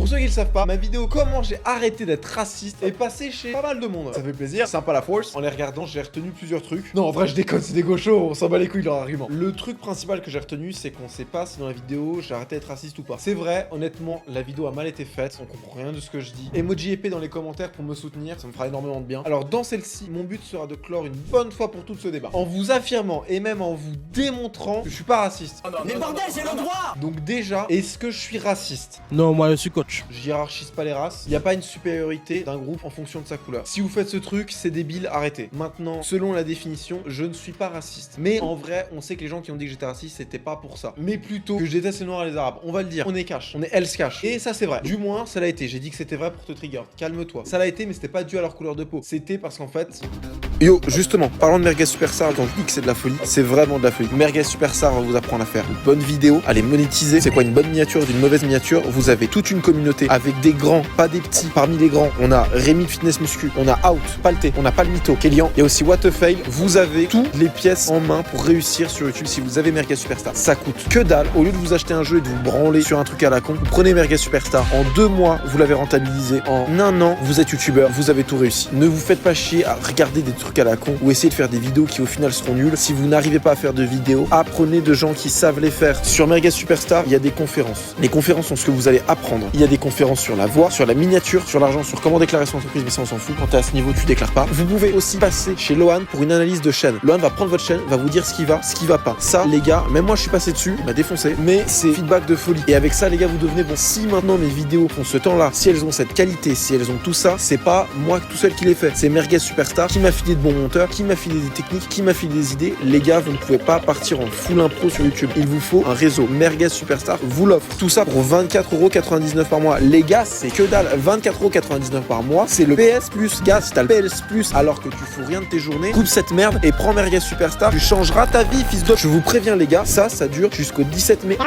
Pour ceux qui le savent pas, ma vidéo comment j'ai arrêté d'être raciste est passée chez pas mal de monde. Ça fait plaisir, sympa la force. En les regardant, j'ai retenu plusieurs trucs. Non, en vrai, je déconne, c'est des gauchos, on s'en bat les couilles de leur argument. Le truc principal que j'ai retenu, c'est qu'on sait pas si dans la vidéo j'ai arrêté d'être raciste ou pas. C'est vrai, honnêtement, la vidéo a mal été faite, on comprend rien de ce que je dis. Emoji épée dans les commentaires pour me soutenir, ça me fera énormément de bien. Alors dans celle-ci, mon but sera de clore une bonne fois pour toutes ce débat. En vous affirmant et même en vous démontrant que je suis pas raciste. Mais bordel, j'ai le droit. Donc déjà, est-ce que je suis raciste? Non, moi je suis coach. Je hiérarchise pas les races. Il n'y a pas une supériorité d'un groupe en fonction de sa couleur. Si vous faites ce truc, c'est débile, arrêtez. Maintenant, selon la définition, je ne suis pas raciste. Mais en vrai, on sait que les gens qui ont dit que j'étais raciste, c'était pas pour ça. Mais plutôt que je déteste les noirs et les arabes. On va le dire. On est cash. On est else cash. Et ça, c'est vrai. Du moins, ça l'a été. J'ai dit que c'était vrai pour te trigger. Calme-toi. Ça l'a été, mais c'était pas dû à leur couleur de peau. C'était parce qu'en fait... Yo, justement, parlant de Merguez Superstar, quand je dis que c'est de la folie, c'est vraiment de la folie. Merguez Superstar va vous apprendre à faire une bonne vidéo, à les monétiser. C'est quoi une bonne miniature d'une mauvaise miniature? Vous avez toute une communauté avec des grands, pas des petits. Parmi les grands, on a Rémi de Fitness Muscu, on a Out, Palté, on a Palmito, Kélian, il y a aussi What a Fail. Vous avez toutes les pièces en main pour réussir sur YouTube si vous avez Merguez Superstar. Ça coûte que dalle. Au lieu de vous acheter un jeu et de vous branler sur un truc à la con, vous prenez Merguez Superstar. En 2 mois, vous l'avez rentabilisé. En 1 an, vous êtes youtubeur, vous avez tout réussi. Ne vous faites pas chier à regarder des trucs à la con ou essayer de faire des vidéos qui au final seront nulles. Si vous n'arrivez pas à faire de vidéos, apprenez de gens qui savent les faire. Sur Merguez Superstar, il y a des conférences. Les conférences sont ce que vous allez apprendre. Il y a des conférences sur la voix, sur la miniature, sur l'argent, sur comment déclarer son entreprise, mais ça on s'en fout. Quand t'es à ce niveau, tu déclares pas. Vous pouvez aussi passer chez Lohan pour une analyse de chaîne. Lohan va prendre votre chaîne, va vous dire ce qui va pas. Ça, les gars, même moi je suis passé dessus, il m'a défoncé, mais c'est feedback de folie. Et avec ça, les gars, vous devenez bon. Si maintenant mes vidéos font ce temps-là, si elles ont cette qualité, si elles ont tout ça, c'est pas moi tout seul qui les fait. C'est Merguez Superstar qui m'a filé de bons monteurs, qui m'a filé des techniques, qui m'a filé des idées. Les gars, vous ne pouvez pas partir en full impro sur YouTube. Il vous faut un réseau. Merguez Superstar vous l'offre. Tout ça pour 24,99€ par mois. Les gars, c'est que dalle. 24,99€ par mois, c'est le PS Plus. Gars, si t'as le PS Plus alors que tu fous rien de tes journées, coupe cette merde et prends Merguez Superstar. Tu changeras ta vie, fils de... Je vous préviens, les gars, ça dure jusqu'au 17 mai.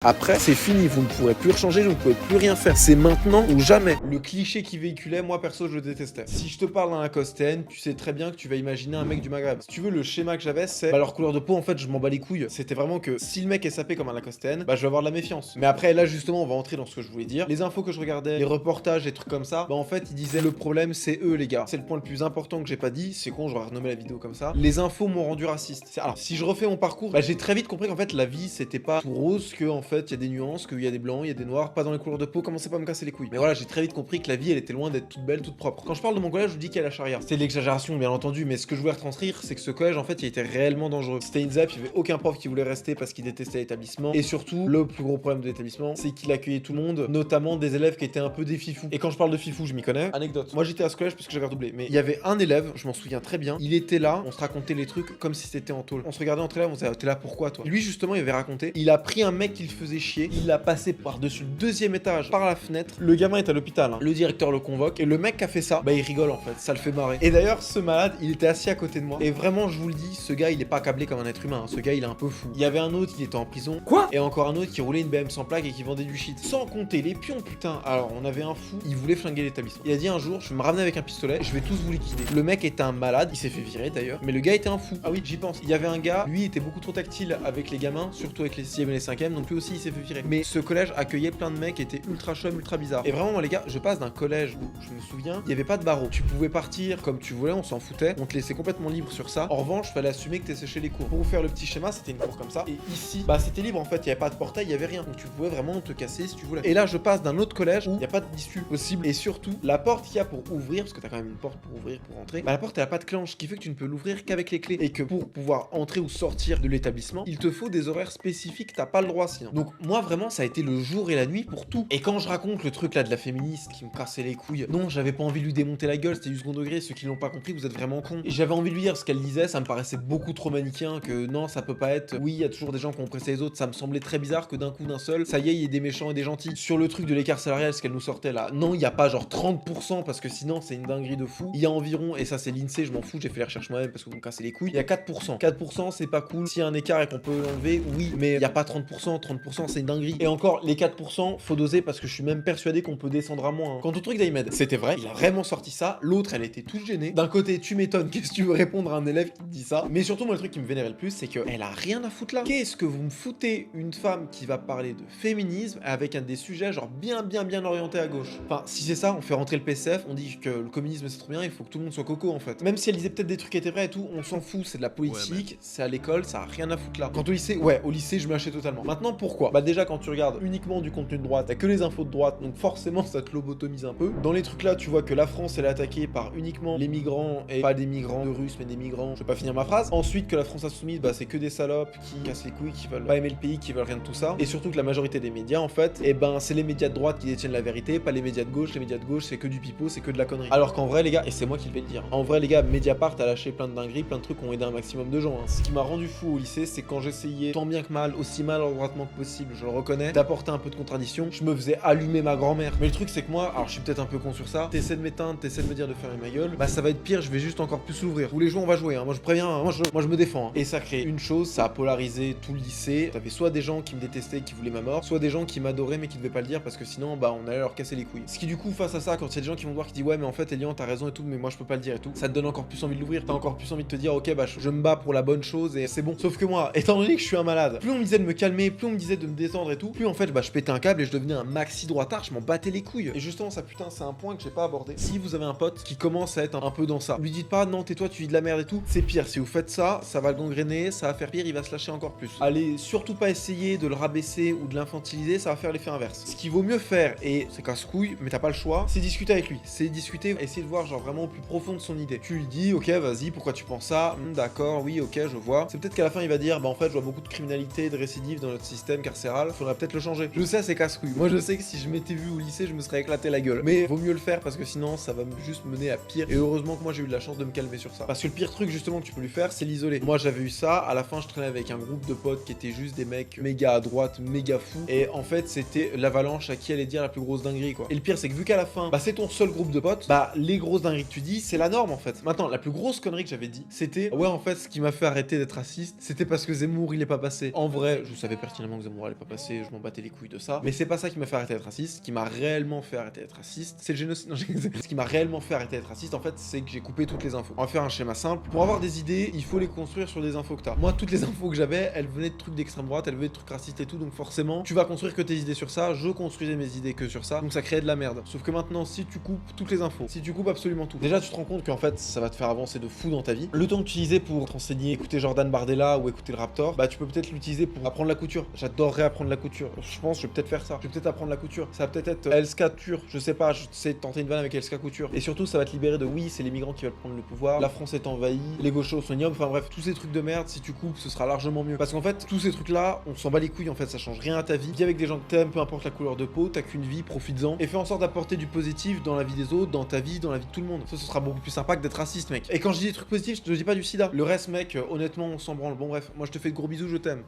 Après, c'est fini, vous ne pourrez plus changer, vous ne pouvez plus rien faire. C'est maintenant ou jamais. Le cliché qui véhiculait, moi perso, je le détestais. Si je te parle d'un Lacoste, tu sais très bien que tu vas imaginer un mec du Maghreb. Si tu veux, le schéma que j'avais, c'est leur couleur de peau, en fait, je m'en bats les couilles. C'était vraiment que si le mec est sapé comme un Lacoste, bah je vais avoir de la méfiance. Mais après, là, justement, on va entrer dans ce que je voulais dire. Les infos que je regardais, les reportages, les trucs comme ça, bah en fait, ils disaient le problème, c'est eux, les gars. C'est le point le plus important que j'ai pas dit. C'est con, j'aurais renommé la vidéo comme ça. Les infos m'ont rendu raciste. Alors, si je refais mon parcours, bah j'ai très vite compris qu'en fait, la vie, c'était pas tout rose, que en fait, il y a des nuances, il y a des blancs, il y a des noirs, pas dans les couleurs de peau, commencez pas à me casser les couilles. Mais voilà, j'ai très vite compris que la vie, elle était loin d'être toute belle, toute propre. Quand je parle de mon collège, je vous dis qu'il y a la charia. C'est de l'exagération, bien entendu, mais ce que je voulais retranscrire, c'est que ce collège, en fait, il était réellement dangereux. C'était une ZAP, il y avait aucun prof qui voulait rester parce qu'il détestait l'établissement. Et surtout, le plus gros problème de l'établissement, c'est qu'il accueillait tout le monde, notamment des élèves qui étaient un peu des fifous. Et quand je parle de fifous, je m'y connais. Anecdote. Moi, j'étais à ce collège parce que j'avais redoublé. Mais il y avait un élève, je m'en souviens très bien, il était là, on se racontait les trucs comme si c'était en tôle. On se regardait entre élèves, on se disait, t'es là pourquoi toi? Lui, justement, il avait raconté, il a pris un mec qui le faisait chier, il l'a passé par-dessus le 2e étage par la fenêtre. Le gamin est à l'hôpital, hein. Le directeur le convoque et le mec qui a fait ça, bah il rigole en fait, ça le fait marrer. Et d'ailleurs, ce malade, il était assis à côté de moi. Et vraiment, je vous le dis, ce gars, il est pas câblé comme un être humain, hein. Ce gars, il est un peu fou. Il y avait un autre, il était en prison. Quoi? Et encore un autre qui roulait une BM sans plaque et qui vendait du shit. Sans compter les pions, putain. Alors, on avait un fou, il voulait flinguer l'établissement. Il a dit un jour, je vais me ramener avec un pistolet, je vais tous vous liquider. Le mec était un malade, il s'est fait virer d'ailleurs, mais le gars était un fou. Ah oui, j'y pense. Il y avait un gars, lui, était beaucoup trop tactile avec les gamins, surtout avec les 6e et les 5e, donc lui aussi, il s'est fait virer. Mais ce collège accueillait plein de mecs qui étaient ultra chum, ultra bizarre. Et vraiment, moi, les gars, je passe d'un collège où, je me souviens, il n'y avait pas de barreau. Tu pouvais partir comme tu voulais, on s'en foutait. On te laissait complètement libre sur ça. En revanche, fallait assumer que t'es séché les cours. Pour vous faire le petit schéma, c'était une cour comme ça. Et ici, bah, c'était libre en fait. Il n'y avait pas de portail, il n'y avait rien. Donc tu pouvais vraiment te casser si tu voulais. Et là, je passe d'un autre collège où il n'y a pas d'issue possible. Et surtout, la porte qu'il y a pour ouvrir, parce que t'as quand même une porte pour ouvrir, pour entrer, bah, la porte, elle a pas de clenche, ce qui fait que tu ne peux l'ouvrir qu'avec les clés. Et que pour pouvoir entrer ou sortir de l'établissement, il te faut des horaires spécifiques. T'as pas le droit sinon. Donc, moi, vraiment, ça a été le jour et la nuit pour tout. Et quand je raconte le truc là de la féministe qui me cassait les couilles, non, j'avais pas envie de lui démonter la gueule, c'était du second degré, ceux qui l'ont pas compris, vous êtes vraiment cons. Et j'avais envie de lui dire ce qu'elle disait, ça me paraissait beaucoup trop manichéen, que non, ça peut pas être, oui, il y a toujours des gens qui ont pressé les autres, ça me semblait très bizarre que d'un coup d'un seul, ça y est, il y ait des méchants et des gentils. Sur le truc de l'écart salarial, ce qu'elle nous sortait là, non, il y a pas genre 30% parce que sinon c'est une dinguerie de fou. Il y a environ, et ça c'est l'INSEE, je m'en fous, j'ai fait les recherches moi-même parce que vous me cassez les couilles, il y a 4%. 4% c'est pas cool, s'il y a un écart et qu'on peut l'enlever, oui, mais il y a pas 30%, 50%, c'est une dinguerie. Et encore, les 4%, faut doser parce que je suis même persuadé qu'on peut descendre à moins. Hein. Quant au truc d'Ahmed, c'était vrai, il a vraiment sorti ça. L'autre, elle était toute gênée. D'un côté, tu m'étonnes, qu'est-ce que tu veux répondre à un élève qui te dit ça? Mais surtout, moi, le truc qui me vénérait le plus, c'est qu'elle a rien à foutre là. Qu'est-ce que vous me foutez une femme qui va parler de féminisme avec un des sujets genre bien orientés à gauche? Enfin, si c'est ça, on fait rentrer le PCF, on dit que le communisme c'est trop bien, il faut que tout le monde soit coco en fait. Même si elle disait peut-être des trucs qui étaient vrais et tout, on s'en fout, c'est de la politique, c'est à l'école, ça a rien à foutre là. Quant au lycée, ouais, au lycée, je me lâchais totalement. Maintenant, pourquoi? Bah déjà, quand tu regardes uniquement du contenu de droite, t'as que les infos de droite, donc forcément ça te lobotomise un peu. Dans les trucs là, tu vois que la France elle est attaquée par uniquement les migrants et pas des migrants de Russes, mais des migrants. Je vais pas finir ma phrase. Ensuite, que la France insoumise, bah c'est que des salopes qui cassent les couilles, qui veulent pas aimer le pays, qui veulent rien de tout ça. Et surtout que la majorité des médias, en fait, et ben c'est les médias de droite qui détiennent la vérité, pas les médias de gauche. Les médias de gauche, c'est que du pipeau, c'est que de la connerie. Alors qu'en vrai, les gars, et c'est moi qui le vais le dire, en vrai, les gars, Mediapart a lâché plein de dingueries, plein de trucs qui ont aidé un maximum de gens. Hein. Ce qui m'a rendu fou au lycée, c'est quand j'essayais, tant bien que mal, aussi maladroitement que possible, je le reconnais, d'apporter un peu de contradiction, je me faisais allumer ma grand-mère. Mais le truc, c'est que moi, alors je suis peut-être un peu con sur ça, t'essaies de m'éteindre, t'essaies de me dire de fermer ma gueule, bah ça va être pire, je vais juste encore plus l'ouvrir. Tous les jours, on va jouer, hein. Moi je préviens, hein. moi je me défends. Hein. Et ça crée une chose, ça a polarisé tout le lycée. T'avais soit des gens qui me détestaient, qui voulaient ma mort, soit des gens qui m'adoraient mais qui devaient pas le dire parce que sinon, bah on allait leur casser les couilles. Ce qui du coup, face à ça, quand il y a des gens qui vont voir qui disent ouais mais en fait Elian t'as raison et tout, mais moi je peux pas le dire et tout, ça te donne encore plus envie de l'ouvrir, t'as encore plus envie de te dire ok bah je me bats pour la bonne chose et c'est bon. Sauf que moi, étant donné que je suis un malade, plus on me disait de me calmer, plus on me disait de me détendre et tout, plus en fait bah je pétais un câble et je devenais un maxi droitard, je m'en battais les couilles. Et justement ça putain c'est un point que j'ai pas abordé. Si vous avez un pote qui commence à être un peu dans ça, lui dites pas non tais-toi tu dis de la merde et tout, c'est pire. Si vous faites ça, ça va le gangréner, ça va faire pire, il va se lâcher encore plus. Allez surtout pas essayer de le rabaisser ou de l'infantiliser, ça va faire l'effet inverse. Ce qu'il vaut mieux faire, et c'est casse-couille, mais t'as pas le choix, c'est discuter avec lui. C'est discuter, essayer de voir genre vraiment au plus profond de son idée. Tu lui dis, ok vas-y, pourquoi tu penses ça? D'accord, oui, ok, je vois. C'est peut-être qu'à la fin il va dire, bah en fait je vois beaucoup de criminalité, de récidive dans notre système carcéral, faudrait peut-être le changer. Je sais, c'est casse-couille. Moi je sais que si je m'étais vu au lycée, je me serais éclaté la gueule. Mais vaut mieux le faire parce que sinon ça va juste mener à pire. Et heureusement que moi j'ai eu de la chance de me calmer sur ça. Parce que le pire truc justement que tu peux lui faire, c'est l'isoler. Moi j'avais eu ça, à la fin je traînais avec un groupe de potes qui étaient juste des mecs méga à droite, méga fous. Et en fait c'était l'avalanche à qui allait dire la plus grosse dinguerie quoi. Et le pire c'est que vu qu'à la fin, bah c'est ton seul groupe de potes, bah les grosses dingueries que tu dis, c'est la norme en fait. Maintenant, la plus grosse connerie que j'avais dit, c'était ouais en fait ce qui m'a fait arrêter d'être raciste, c'était parce que Zemmour il est pas passé. En vrai, je savais pertinemment que Zemmour allait pas passer, je m'en battais les couilles de ça. Mais c'est pas ça qui m'a fait arrêter d'être raciste. Ce qui m'a réellement fait arrêter d'être raciste, c'est le génocide. Non, ce qui m'a réellement fait arrêter d'être raciste en fait, c'est que j'ai coupé toutes les infos. On va faire un schéma simple. Pour avoir des idées, il faut les construire sur des infos que t'as. Moi, toutes les infos que j'avais, elles venaient de trucs d'extrême droite, elles venaient de trucs racistes et tout, donc forcément, tu vas construire que tes idées sur ça. Je construisais mes idées que sur ça, donc ça créait de la merde. Sauf que maintenant, si tu coupes toutes les infos, si tu coupes absolument tout, déjà tu te rends compte qu'en fait, ça va te faire avancer de fou dans ta vie. Le temps que tu utilisais pour t'enseigner, écouter Jordan Bardella ou écouter le Raptor, bah tu peux peut-être l'utiliser pour apprendre la couture. J'adorerais apprendre la couture. Je pense, je vais peut-être faire ça. Je vais peut-être apprendre la couture. Ça va peut-être être Elska Couture. Je sais pas, je sais tenter une vanne avec Elska Couture. Et surtout, ça va te libérer de oui, c'est les migrants qui veulent prendre le pouvoir. La France est envahie. Les gauchos sont ignobles. Enfin bref, tous ces trucs de merde, si tu coupes, ce sera largement mieux. Parce qu'en fait, tous ces trucs-là, on s'en bat les couilles en fait, ça change rien à ta vie. Vis avec des gens que t'aimes, peu importe la couleur de peau, t'as qu'une vie, profites-en. Et fais en sorte d'apporter du positif dans la vie des autres, dans ta vie, dans la vie de tout le monde. Ça, ce sera beaucoup plus sympa que d'être raciste, mec. Et quand je dis des trucs positifs, je te dis pas du sida. Le reste, mec, honnêtement, on s'en branle. Bon bref, moi je te fais de gros bisous, je t'aime.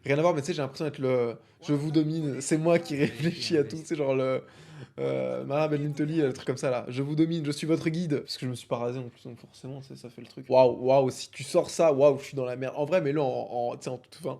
Rien à voir, mais tu sais, j'ai l'impression d'être le. Je vous domine, c'est moi qui réfléchis à tout, c'est genre le. Mara Benintoli, le truc comme ça là. Je vous domine, je suis votre guide. Parce que je me suis pas rasé en plus, donc forcément, ça fait le truc. Waouh, waouh, si tu sors ça, waouh, je suis dans la merde. En vrai, mais là, tu sais, en toute fin.